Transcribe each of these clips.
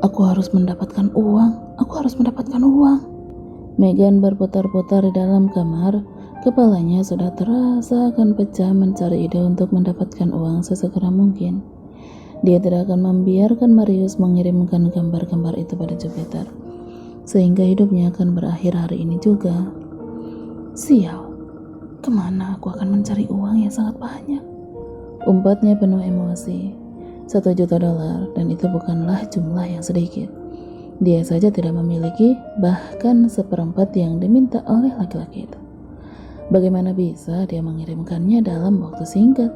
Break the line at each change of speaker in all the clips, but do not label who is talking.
Aku harus mendapatkan uang. Megan berputar-putar di dalam kamar. Kepalanya sudah terasa akan pecah mencari ide untuk mendapatkan uang sesegera mungkin. Dia tidak akan membiarkan Marius mengirimkan gambar-gambar itu pada Jupiter, sehingga hidupnya akan berakhir hari ini juga. Sial, kemana aku akan mencari uang yang sangat banyak? Umpatnya penuh emosi. $1 juta, dan itu bukanlah jumlah yang sedikit. Dia saja tidak memiliki bahkan seperempat yang diminta oleh laki-laki itu. Bagaimana bisa dia mengirimkannya dalam waktu singkat?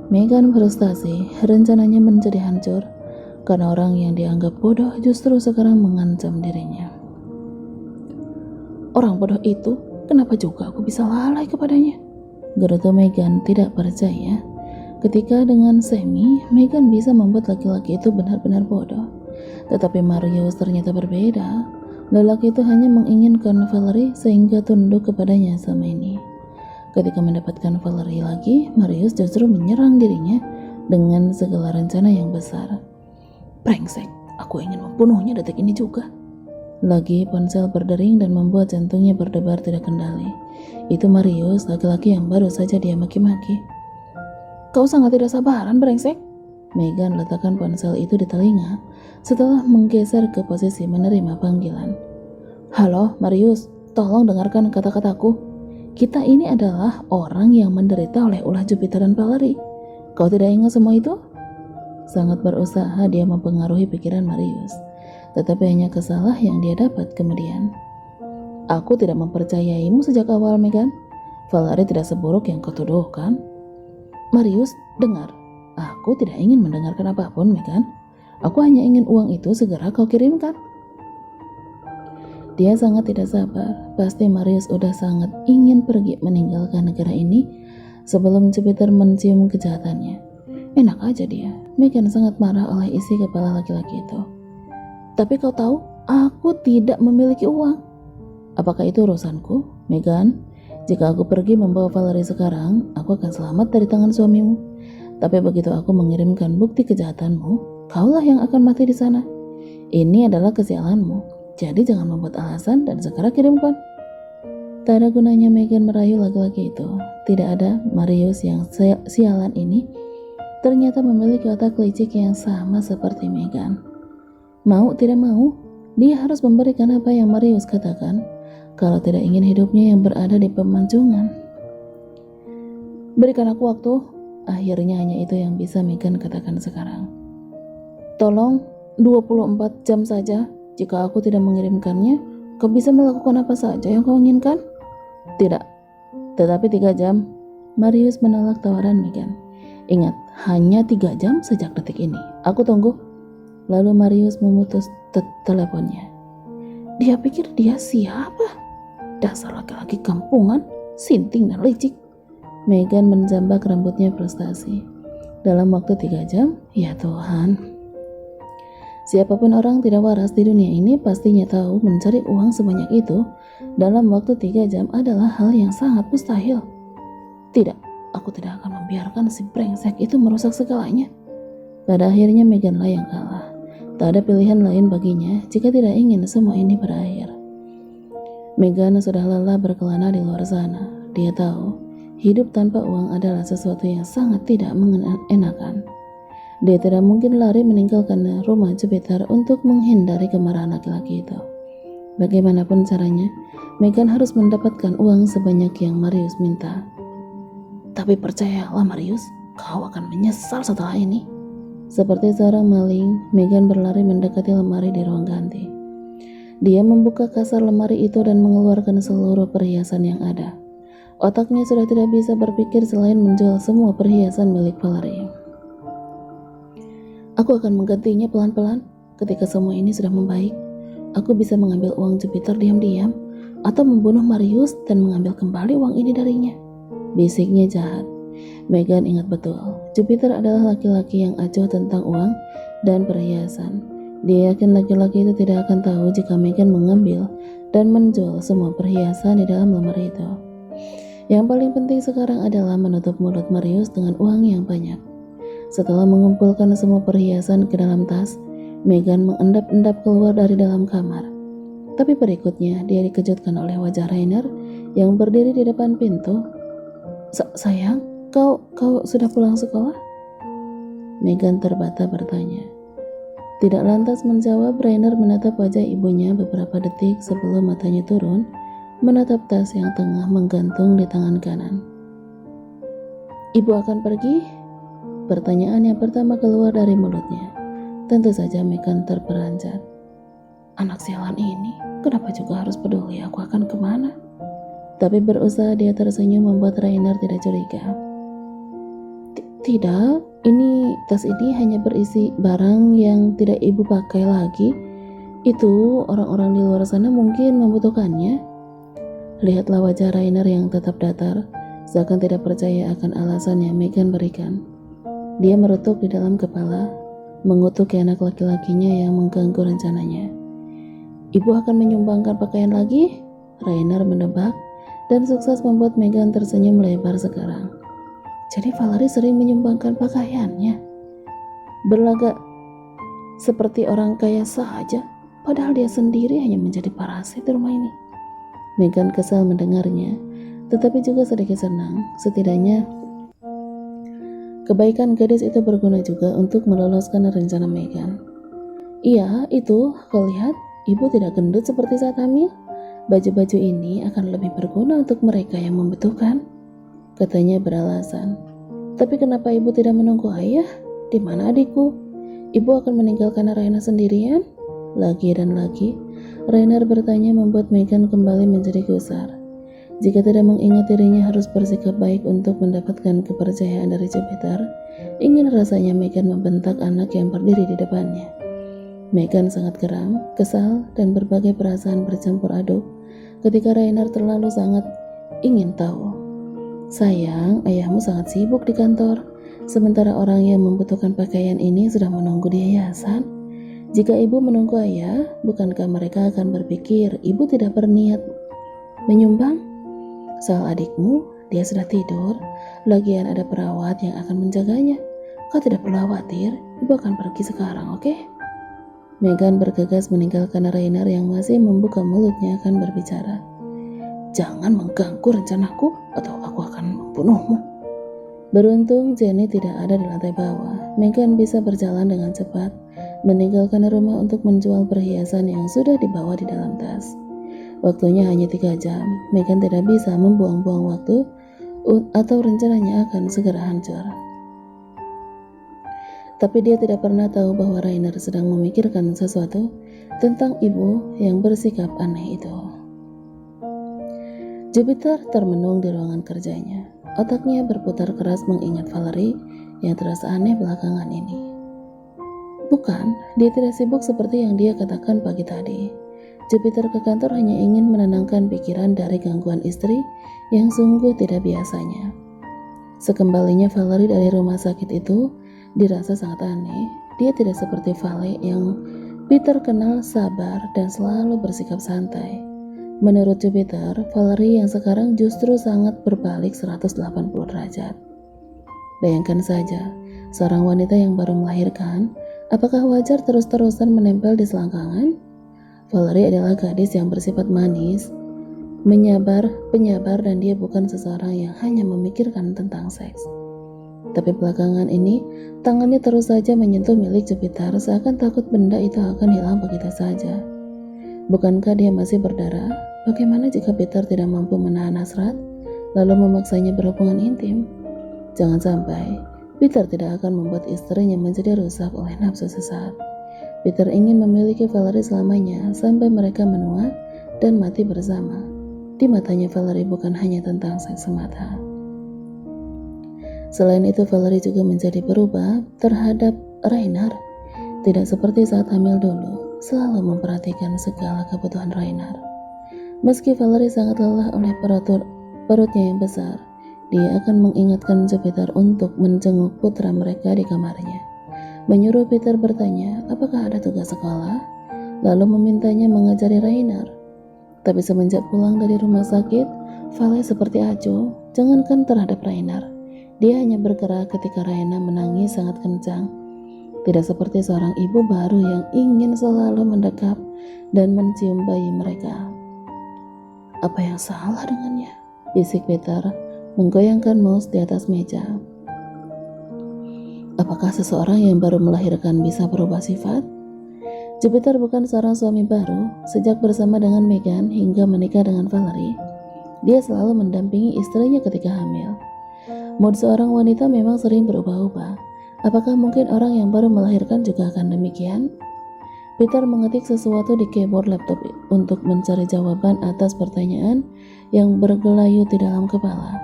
Megan frustasi, rencananya menjadi hancur karena orang yang dianggap bodoh justru sekarang mengancam dirinya. Orang bodoh itu, kenapa juga aku bisa lalai kepadanya? Gerutu Megan tidak percaya ketika dengan semi Megan bisa membuat laki-laki itu benar-benar bodoh. Tetapi Marius ternyata berbeda. Lelaki itu hanya menginginkan Valerie sehingga tunduk kepadanya selama ini. Ketika mendapatkan Valerie lagi, Marius justru menyerang dirinya dengan segala rencana yang besar. Brengsek, aku ingin membunuhnya detik ini juga. Lagi ponsel berdering dan membuat jantungnya berdebar tidak kendali. Itu Marius, laki-laki yang baru saja dia maki-maki. Kau sangat tidak sabaran, brengsek. Megan letakkan ponsel itu di telinga setelah menggeser ke posisi menerima panggilan. Halo, Marius, tolong dengarkan kata-kataku. Kita ini adalah orang yang menderita oleh ulah Jupiter dan Valerie. Kau tidak ingat semua itu? Sangat berusaha dia mempengaruhi pikiran Marius, tetapi hanya kesalah yang dia dapat kemudian. Aku tidak mempercayaimu sejak awal, Megan. Valerie tidak seburuk yang kau tuduhkan. Marius, dengar. Aku tidak ingin mendengarkan apapun, Megan. Aku hanya ingin uang itu segera kau kirimkan. Dia sangat tidak sabar. Pasti Marius udah sangat ingin pergi meninggalkan negara ini sebelum Jupiter mencium kejahatannya. Enak aja dia. Megan sangat marah oleh isi kepala laki-laki itu. Tapi kau tahu, aku tidak memiliki uang. Apakah itu urusanku, Megan? Jika aku pergi membawa Valerie sekarang, aku akan selamat dari tangan suamimu. Tapi begitu aku mengirimkan bukti kejahatanmu, kaulah yang akan mati di sana. Ini adalah kesialanmu, jadi jangan membuat alasan dan segera kirimkan. Tak ada gunanya Megan merayu laki-laki itu. Tidak ada. Marius yang sialan ini ternyata memiliki otak licik yang sama seperti Megan. Mau tidak mau, dia harus memberikan apa yang Marius katakan, kalau tidak ingin hidupnya yang berada di pemancingan. Berikan aku waktu. Akhirnya hanya itu yang bisa Megan katakan sekarang. Tolong 24 jam saja. Jika aku tidak mengirimkannya, kau bisa melakukan apa saja yang kau inginkan? Tidak, tetapi 3 jam. Marius menolak tawaran Megan. Ingat, hanya 3 jam sejak detik ini. Aku tunggu. Lalu Marius memutus teleponnya. Dia pikir dia siapa? Dasar laki-laki kampungan, sinting dan licik. Megan menjambak rambutnya frustasi. Dalam waktu 3 jam, ya Tuhan. Siapapun orang tidak waras di dunia ini pastinya tahu mencari uang sebanyak itu dalam waktu 3 jam adalah hal yang sangat mustahil. Tidak, aku tidak akan membiarkan si brengsek itu merusak segalanya. Pada akhirnya Meganlah yang kalah. Tak ada pilihan lain baginya jika tidak ingin semua ini berakhir. Megan sudah lelah berkelana di luar sana. Dia tahu hidup tanpa uang adalah sesuatu yang sangat tidak mengenakan. Dia tidak mungkin lari meninggalkan rumah Jupiter untuk menghindari kemarahan laki-laki itu. Bagaimanapun caranya, Megan harus mendapatkan uang sebanyak yang Marius minta. Tapi percayalah Marius, kau akan menyesal setelah ini. Seperti seorang maling, Megan berlari mendekati lemari di ruang ganti. Dia membuka kasar lemari itu dan mengeluarkan seluruh perhiasan yang ada. Otaknya sudah tidak bisa berpikir selain menjual semua perhiasan milik Valerie. Aku akan menggantinya pelan-pelan. Ketika semua ini sudah membaik, aku bisa mengambil uang Jupiter diam-diam atau membunuh Marius dan mengambil kembali uang ini darinya. Bisiknya jahat. Megan ingat betul, Jupiter adalah laki-laki yang acuh tentang uang dan perhiasan. Dia yakin laki-laki itu tidak akan tahu jika Megan mengambil dan menjual semua perhiasan di dalam lemari itu. Yang paling penting sekarang adalah menutup mulut Marius dengan uang yang banyak. Setelah mengumpulkan semua perhiasan ke dalam tas, Megan mengendap-endap keluar dari dalam kamar. Tapi berikutnya dia dikejutkan oleh wajah Rainer yang berdiri di depan pintu. Sayang, kau sudah pulang sekolah? Megan terbata bertanya. Tidak lantas menjawab, Rainer menatap wajah ibunya beberapa detik sebelum matanya turun, menatap tas yang tengah menggantung di tangan kanan. Ibu akan pergi? Pertanyaan yang pertama keluar dari mulutnya. Tentu saja Megan terperanjat. Anak sialan ini, kenapa juga harus peduli aku akan kemana? Tapi berusaha dia tersenyum membuat Rainer tidak curiga. Tidak, tas ini hanya berisi barang yang tidak ibu pakai lagi. Itu orang-orang di luar sana mungkin membutuhkannya. Lihatlah wajah Rainer yang tetap datar, seakan tidak percaya akan alasan yang Megan berikan. Dia meretuk di dalam kepala, mengutuk anak laki-lakinya yang mengganggu rencananya. Ibu akan menyumbangkan pakaian lagi? Rainer menebak, dan sukses membuat Megan tersenyum lebar sekarang. Jadi Valerie sering menyumbangkan pakaiannya. Berlagak seperti orang kaya saja, padahal dia sendiri hanya menjadi parasit di rumah ini. Megan kesal mendengarnya, tetapi juga sedikit senang. Setidaknya kebaikan gadis itu berguna juga untuk meloloskan rencana Megan. Iya, itu, kau lihat, ibu tidak gendut seperti saat hamil. Baju-baju ini akan lebih berguna untuk mereka yang membutuhkan, katanya beralasan. Tapi kenapa ibu tidak menunggu ayah? Di mana adikku? Ibu akan meninggalkan Rainer sendirian? Lagi dan lagi, Rainer bertanya membuat Megan kembali menjadi gusar. Jika tidak mengingat dirinya harus bersikap baik untuk mendapatkan kepercayaan dari Jupiter, ingin rasanya Megan membentak anak yang berdiri di depannya. Megan sangat geram, kesal, dan berbagai perasaan bercampur aduk ketika Rainer terlalu sangat ingin tahu. Sayang, ayahmu sangat sibuk di kantor, sementara orang yang membutuhkan pakaian ini sudah menunggu di yayasan. Jika ibu menunggu ayah, bukankah mereka akan berpikir ibu tidak berniat menyumbang? Soal adikmu, dia sudah tidur, lagian ada perawat yang akan menjaganya. Kau tidak perlu khawatir, ibu akan pergi sekarang, oke? Megan bergegas meninggalkan Rainer yang masih membuka mulutnya akan berbicara. Jangan mengganggu rencanaku atau aku akan membunuhmu. Beruntung Jenny tidak ada di lantai bawah. Megan bisa berjalan dengan cepat, meninggalkan rumah untuk menjual perhiasan yang sudah dibawa di dalam tas. Waktunya hanya 3 jam. Megan tidak bisa membuang-buang waktu atau rencananya akan segera hancur. Tapi dia tidak pernah tahu bahwa Rainer sedang memikirkan sesuatu tentang ibu yang bersikap aneh itu. Jupiter termenung di ruangan kerjanya. Otaknya berputar keras mengingat Valerie yang terasa aneh belakangan ini. Bukan, dia tidak sibuk seperti yang dia katakan pagi tadi. Jupiter ke kantor hanya ingin menenangkan pikiran dari gangguan istri yang sungguh tidak biasanya. Sekembalinya Valerie dari rumah sakit itu, dirasa sangat aneh. Dia tidak seperti Vale yang Peter kenal sabar dan selalu bersikap santai. Menurut Jupiter, Valerie yang sekarang justru sangat berbalik 180 derajat. Bayangkan saja, seorang wanita yang baru melahirkan, apakah wajar terus-terusan menempel di selangkangan? Valerie adalah gadis yang bersifat manis, penyabar, dan dia bukan seseorang yang hanya memikirkan tentang seks. Tapi belakangan ini, tangannya terus saja menyentuh milik Jupiter seakan takut benda itu akan hilang begitu saja. Bukankah dia masih berdarah? Bagaimana jika Peter tidak mampu menahan hasrat, lalu memaksanya berhubungan intim? Jangan sampai Peter tidak akan membuat istrinya menjadi rusak oleh nafsu sesaat. Peter ingin memiliki Valerie selamanya sampai mereka menua dan mati bersama. Di matanya Valerie bukan hanya tentang seks semata. Selain itu, Valerie juga menjadi berubah terhadap Rainer. Tidak seperti saat hamil dulu, selalu memperhatikan segala kebutuhan Rainer. Meski Valerie sangat lelah oleh perutnya yang besar, dia akan mengingatkan Jupiter untuk menjenguk putra mereka di kamarnya. Menyuruh Peter bertanya apakah ada tugas sekolah, lalu memintanya mengajari Rainer. Tapi semenjak pulang dari rumah sakit, Vale seperti acuh, jangankan terhadap Rainer. Dia hanya bergerak ketika Raina menangis sangat kencang. Tidak seperti seorang ibu baru yang ingin selalu mendekap dan mencium bayi mereka. Apa yang salah dengannya? Bisik Peter menggoyangkan mouse di atas meja. Apakah seseorang yang baru melahirkan bisa berubah sifat? Jupiter bukan seorang suami baru. Sejak bersama dengan Meghan hingga menikah dengan Valerie, dia selalu mendampingi istrinya ketika hamil. Mood seorang wanita memang sering berubah-ubah. Apakah mungkin orang yang baru melahirkan juga akan demikian? Peter mengetik sesuatu di keyboard laptop untuk mencari jawaban atas pertanyaan yang bergelayut di dalam kepala.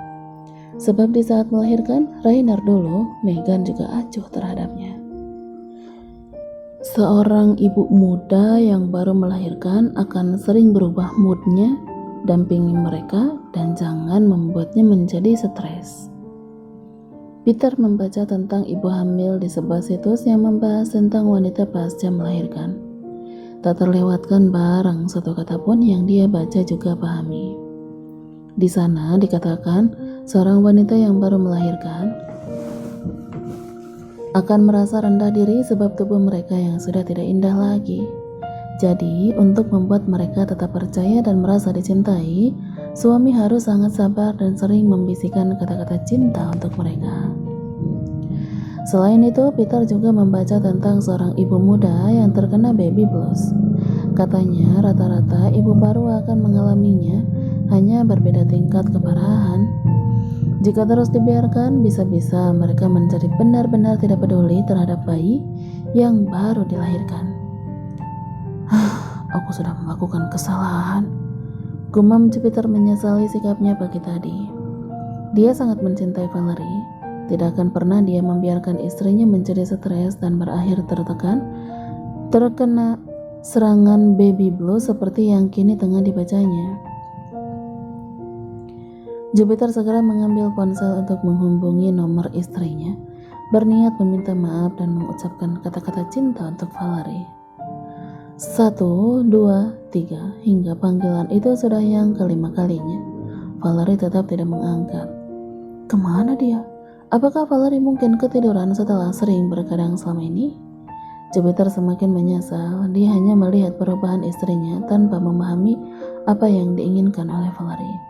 Sebab di saat melahirkan, Rainer dulu, Meghan juga acuh terhadapnya. Seorang ibu muda yang baru melahirkan akan sering berubah moodnya, dampingi mereka, dan jangan membuatnya menjadi stres. Peter membaca tentang ibu hamil di sebuah situs yang membahas tentang wanita pasca melahirkan. Tak terlewatkan barang satu kata pun yang dia baca juga pahami. Di sana dikatakan seorang wanita yang baru melahirkan akan merasa rendah diri sebab tubuh mereka yang sudah tidak indah lagi. Jadi, untuk membuat mereka tetap percaya dan merasa dicintai, suami harus sangat sabar dan sering membisikkan kata-kata cinta untuk mereka. Selain itu, Peter juga membaca tentang seorang ibu muda yang terkena baby blues. Katanya, rata-rata ibu baru akan mengalaminya, hanya berbeda tingkat keparahan. Jika terus dibiarkan, bisa-bisa mereka menjadi benar-benar tidak peduli terhadap bayi yang baru dilahirkan. Aku sudah melakukan kesalahan. Gumam Jupiter menyesali sikapnya pagi tadi. Dia sangat mencintai Valerie. Tidak akan pernah dia membiarkan istrinya menjadi stres dan berakhir terkena serangan baby blues seperti yang kini tengah dibacanya. Jupiter segera mengambil ponsel untuk menghubungi nomor istrinya, berniat meminta maaf dan mengucapkan kata-kata cinta untuk Valerie. 1, 2, 3, hingga panggilan itu sudah yang kelima kalinya. Valerie tetap tidak mengangkat. Kemana dia? Apakah Valerie mungkin ketiduran setelah sering berkadang selama ini? Jupiter semakin menyesal. Dia hanya melihat perubahan istrinya tanpa memahami apa yang diinginkan oleh Valerie.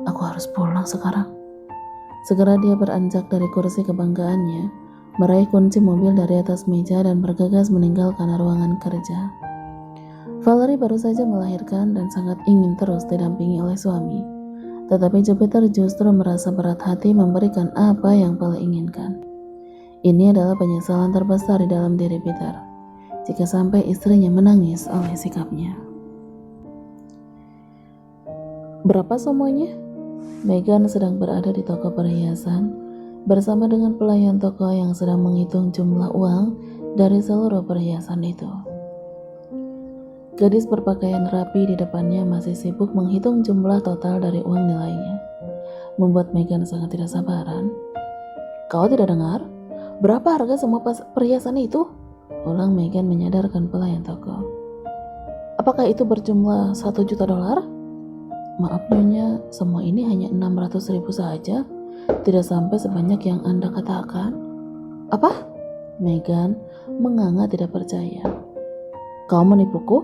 Aku harus pulang sekarang. Segera dia beranjak dari kursi kebanggaannya, meraih kunci mobil dari atas meja dan bergegas meninggalkan ruangan kerja. Valerie baru saja melahirkan dan sangat ingin terus didampingi oleh suami. Tetapi Jupiter justru merasa berat hati memberikan apa yang paling inginkan. Ini adalah penyesalan terbesar di dalam diri Peter, jika sampai istrinya menangis oleh sikapnya. Berapa semuanya? Meghan sedang berada di toko perhiasan bersama dengan pelayan toko yang sedang menghitung jumlah uang dari seluruh perhiasan itu. Gadis berpakaian rapi di depannya masih sibuk menghitung jumlah total dari uang nilainya, membuat Meghan sangat tidak sabaran. Kau tidak dengar? Berapa harga semua perhiasan itu? Ulang Meghan menyadarkan pelayan toko. Apakah itu berjumlah $1 juta? Maaf Nyonya, semua ini hanya 600.000 saja, tidak sampai sebanyak yang Anda katakan. Apa? Meghan menganga tidak percaya. Kau menipuku?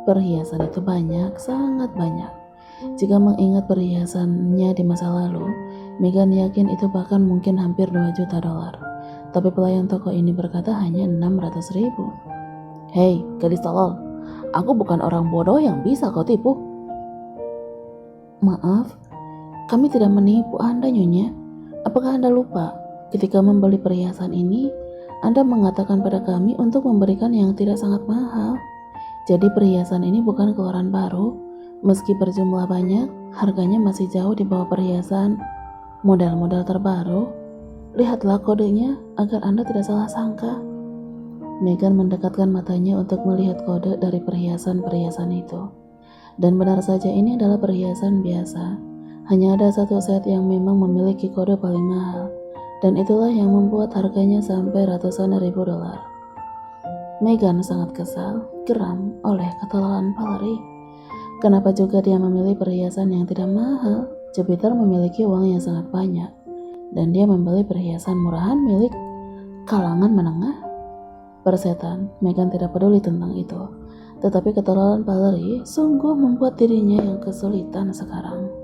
Perhiasan itu banyak, sangat banyak. Jika mengingat perhiasannya di masa lalu, Meghan yakin itu bahkan mungkin hampir $2 juta. Tapi pelayan toko ini berkata hanya 600.000. Hei, gadis tolol, aku bukan orang bodoh yang bisa kau tipu. Maaf, kami tidak menipu Anda Nyonya. Apakah Anda lupa ketika membeli perhiasan ini, Anda mengatakan pada kami untuk memberikan yang tidak sangat mahal. Jadi perhiasan ini bukan keluaran baru. Meski berjumlah banyak, harganya masih jauh di bawah perhiasan model-model terbaru. Lihatlah kodenya agar Anda tidak salah sangka. Meghan mendekatkan matanya untuk melihat kode dari perhiasan-perhiasan itu. Dan benar saja ini adalah perhiasan biasa. Hanya ada satu set yang memang memiliki kode paling mahal. Dan itulah yang membuat harganya sampai ratusan ribu dolar. Meghan sangat kesal, geram oleh ketololan Valerie. Kenapa juga dia memilih perhiasan yang tidak mahal? Jupiter memiliki uang yang sangat banyak, dan dia membeli perhiasan murahan milik kalangan menengah? Persetan, Megan tidak peduli tentang itu. Tetapi ketololan Valerie sungguh membuat dirinya yang kesulitan sekarang.